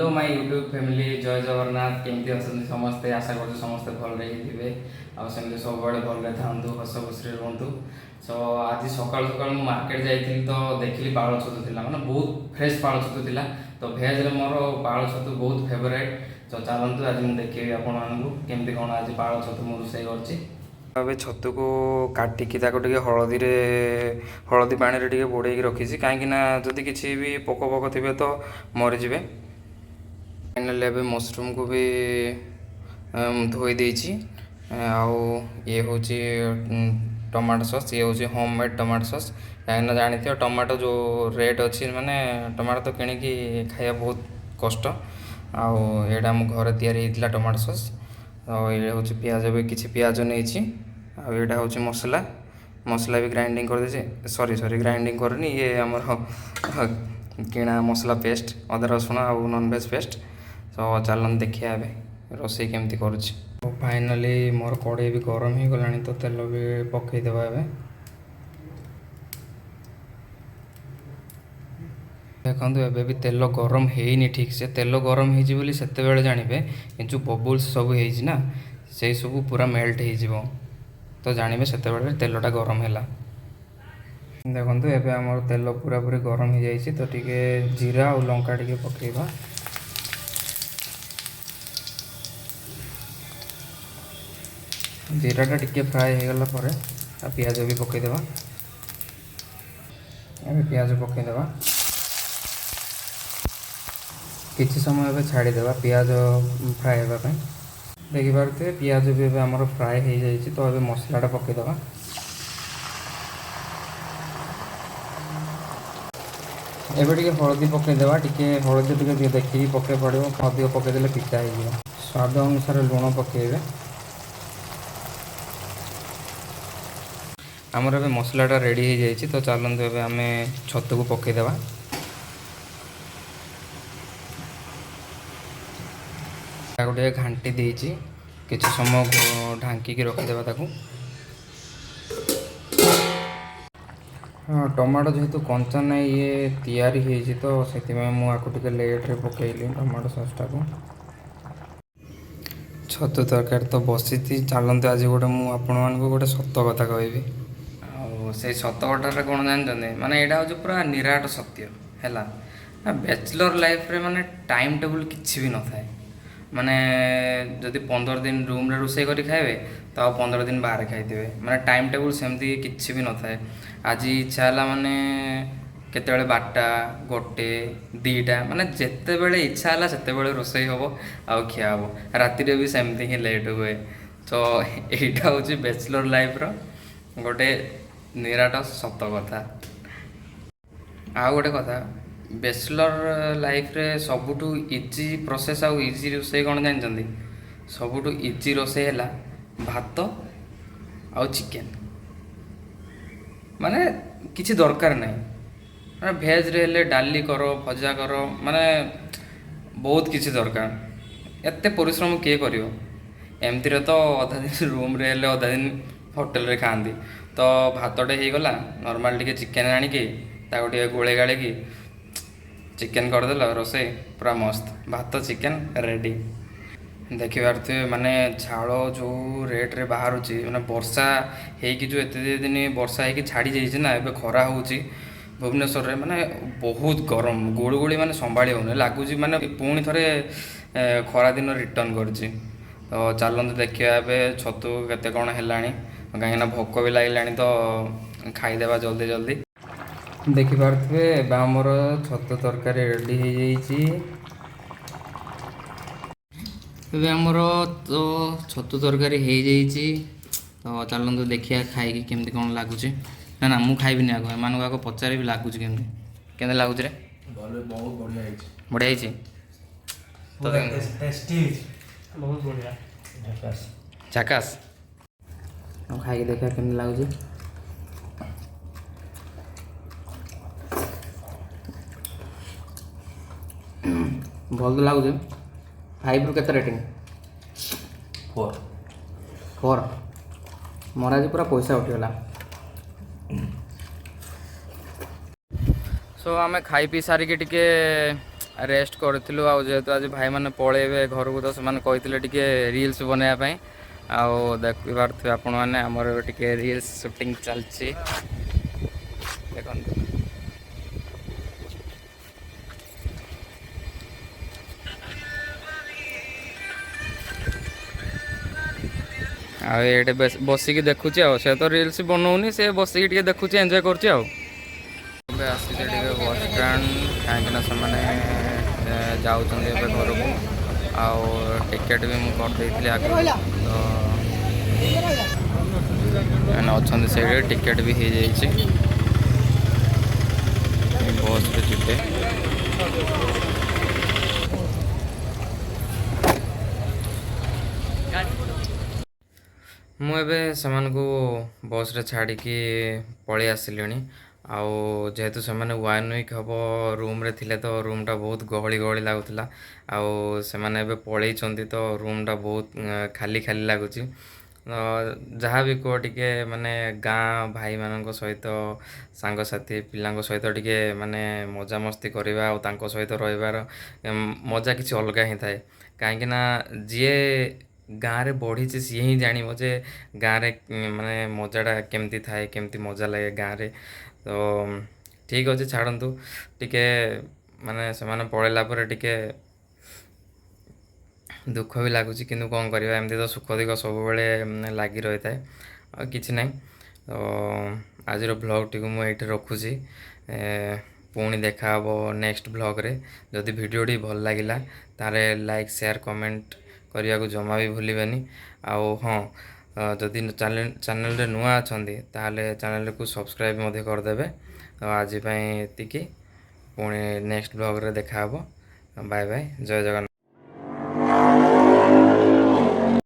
Hello my YouTube family जय जगन्नाथ केमती अच्छा समस्ते आशा कर समस्ते भल थे आमती सब भल था हस खुशी रुहतु सो आज सकाल सकाल मार्केट जाइए तो देखिली पाଳ छतु थी मैंने बहुत फ्रेश पाଳ छतु थी तो भेज मोर पाଳ छतु बहुत फेवरेट तो चलतु आज मुझे देखी आपमती कौन आज पाଳ छतु मुझे रोसे कर छतु को काटिकी हलदी पानी रे बुड़े रखी कहीं जदि किसी भी पोक पोक थे तो मरीजे फाइनाली अब मशरूम को भी धोई देछि आउ ये हूँ टमाटो सॉस ये हूँ होममेड टमाटो सॉस कहीं जानी टमाटो जो रेट अच्छी माने टमाटो तो किणिकी खाया बहुत कष्ट आउ एटा मो घर तैयारी होता टमाटो सॉस और ये हूँ पियाज भी किसी पियाज नहीं आटा हूँ मसला मसला भी ग्राइंडिंग कर दे सॉरी ग्राइंडिंग करनी ये आमर किणा मसला पेस्ट अदा रसुण आउ नॉनवेज पेस्ट तो चलन देखिए रोसे केमती करुच्ची फाइनाली मोर कड़े भी गरम हो गला तो तेल भी पकईदेवा देखो एबे भी तेल गरम है ठीक से तेल गरम हो जानवे जो बबुल्स सब ना से सब पूरा मेल्ट हो तो जानवे से तेलटा गरम है देखो एबे आमर तेल पूरा पूरी गरम हो जाए तो टी जीरा और लंका टी पकेबा जीराटा टिके फ्राए हो गला पर पियाज भी पकईदेवा पियाज पकईदेवा किसी समय एवं छाड़ीदेवा पियाज फ्राए होगापी देखिपे पियाज भी आमर फ्राए हो जाए तो ये मसलाटा पकईदेवा एबे टिके हलदी पकईदेवा टिके हलदी टिके देखिए पकई पड़ो अधिक पकईदे पिता हो स्वाद अनुसार लुण पकईबे आमर ए मसलाटा रेडी हो जाए तो चलते ए आम छतु को पकईदेवा गोटे घाटी देची किसी समय ढांकी रखीदेवा हाँ टमाटो जेहेतु कंचा ना ये तैयारी होती तो से मुझे लेट्रे पकईली टमाटो सॉसटा को छतु तरकारी तो बसी चलते आज गोटे मुझे गोटे सत कथा कहबी से सत कथा कौन जानते माने यहाँ हूँ पूरा निराट सत्य है बैचलर लाइफ रे माने टाइम टेबल किसी भी न थाए माने जदि 15 दिन रूम रे रोसे करी खाइबे तो 15 दिन बाहर खाइबे माने टाइम टेबल सेमती किसी भी न थाए आज इच्छा है माने केतेबेले 12टा गोटे 2टा माने जेते बेले इच्छा है सेते बेले रोसे हम आउ खिया हम राति रे भी सेमती ही लेट हुए तो यहाँ हूँ बैचलर लाइफ रो गोटे निराट सत कथा आउ गोटे कथा बैचलर लाइफ रे सबुठु इजी प्रोसेस आउ इजी रोसे कौन जानते सबुठु इजी रोसे है भात आउ चिकेन माने किसी दरकार नहीं माने भेज रे डाली करो भजा करो माने बहुत किसी दरकार एते परिश्रम किए करियो एमती तो अधा दिन रूम रे अधा दिन होटेल रे खाती तो भातटे हो गला नॉर्मल टिके चिकेन आनिकी टे गोले गाड़ी की चिकेन करदेल रोसे पूरा मस्त भात चिकेन रेडी देखिपारे माने झाड़ जो रेट रे बाहर माने वर्षा होगी जो एत दिन वर्षा होगी छाड़ी जाइए ना एबे खरा होची भुवनेश्वर रे माने बहुत गरम गुड़गुड़ी माने संभाली होने लगुच माने पुणी थे खरा दिन रिटर्न करची तो चलते देखिए ए छतु केते कौन है कहीं भोक भी लगे तो खाईदेवा जल्दी जल्दी देखिपे आमर छतु तरकारी रेडी हो आमर तो छतु तरकारी हो जाइए तो चलते देखिए खाई केमती कौन लगुच ना ना मुझे खाइबी आगे एम आगे पचारि भी लगुच केमती लगुच रे बढ़िया झाकास खाई देखा केमती लगुच भल तो लगुच 5 रु केते रेटिंग 4 मोर आज पूरा पैसा उठीगला सो आम खाई पी सारिके टिके ରେଷ୍ଟ କରିଥିଲୁ ଆଉ ଯେହେତୁ ଆଜି ଭାଇମାନେ ପଳେଇବେ ଘରକୁ ତ ସେମାନେ କହିଥିଲେ ଟିକେ ରିଲ୍ସ ବନେଇବା ପାଇଁ ଆଉ ଦେଖିପାରୁଥିବେ ଆପଣମାନେ ଆମର ଏବେ ଟିକେ ରିଲ୍ସ ସୁଟିଂ ଚାଲିଛି ଦେଖନ୍ତୁ। ଆଉ ଏଇଠି ବସିକି ଦେଖୁଛି ଆଉ ସେ ତ ରିଲ୍ସ ବନଉନି ସେ ବସିକି ଟିକେ ଦେଖୁଛି ଏନ୍ଜୟ କରୁଛି ଆଉ। ଏବେ ଆସିଛି ଟିକେ ବସ୍ ଷ୍ଟାଣ୍ଡ କାହିଁକିନା ସେମାନେ ଯାଉଛନ୍ତି ଏବେ ଘରକୁ ଆଉ ଟିକେଟ୍ ବି ମୁଁ କରିଦେଇଥିଲି ଆଗରୁ ତ ମାନେ ଅଛନ୍ତି ସେଇଠି ଟିକେଟ୍ ବି ହେଇଯାଇଛି ବସ୍ରେ ଯିବେ। ମୁଁ ଏବେ ସେମାନଙ୍କୁ ବସ୍ରେ ଛାଡ଼ିକି ପଳେଇ ଆସିଲିଣି ଆଉ ଯେହେତୁ ସେମାନେ 1 ୱିକ୍ ହେବ ରୁମ୍ରେ ଥିଲେ ତ ରୁମ୍ଟା ବହୁତ ଗହଳି ଗହଳି ଲାଗୁଥିଲା ଆଉ ସେମାନେ ଏବେ ପଳେଇଛନ୍ତି ତ ରୁମ୍ଟା ବହୁତ ଖାଲି ଖାଲି ଲାଗୁଛି। ଯାହା ବି କୁହ ଟିକେ ମାନେ ଗାଁ ଭାଇମାନଙ୍କ ସହିତ ସାଙ୍ଗସାଥି ପିଲାଙ୍କ ସହିତ ଟିକେ ମାନେ ମଜାମସ୍ତି କରିବା ଆଉ ତାଙ୍କ ସହିତ ରହିବାର ମଜା କିଛି ଅଲଗା ହିଁ ଥାଏ କାହିଁକିନା ଯିଏ ଗାଁରେ ବଢ଼ିଛି ସିଏ ହିଁ ଜାଣିବ ଯେ ଗାଁରେ ମାନେ ମଜାଟା କେମିତି ଥାଏ କେମିତି ମଜା ଲାଗେ ଗାଁରେ ତ ଠିକ୍ ଅଛି ଛାଡ଼ନ୍ତୁ ଟିକେ ମାନେ ସେମାନେ ପଳେଇଲା ପରେ ଟିକେ ଦୁଃଖ ବି ଲାଗୁଛି କିନ୍ତୁ କ'ଣ କରିବା ଏମିତି ତ ସୁଖ ଦୁଃଖ ସବୁବେଳେ ଲାଗି ରହିଥାଏ ଆଉ କିଛି ନାହିଁ ତ ଆଜିର ଭ୍ଲଗ୍ଟିକୁ ମୁଁ ଏଇଠି ରଖୁଛି ପୁଣି ଦେଖାହେବ ନେକ୍ସଟ ଭ୍ଲଗ୍ରେ ଯଦି ଭିଡ଼ିଓଟି ଭଲ ଲାଗିଲା ତାହେଲେ ଲାଇକ୍ ସେୟାର କମେଣ୍ଟ କରିବାକୁ ଜମା ବି ଭୁଲିବେନି ଆଉ ହଁ ଯଦି ଚ୍ୟାନେଲରେ ନୂଆ ଅଛନ୍ତି ତାହେଲେ ଚ୍ୟାନେଲକୁ ସବସ୍କ୍ରାଇବ୍ ମଧ୍ୟ କରିଦେବେ ତ ଆଜି ପାଇଁ ଏତିକି ପୁଣି ନେକ୍ସଟ ଭ୍ଲଗ୍ରେ ଦେଖାହେବ ବାଏ ବାଏ ଜୟ ଜଗନ୍ନାଥ।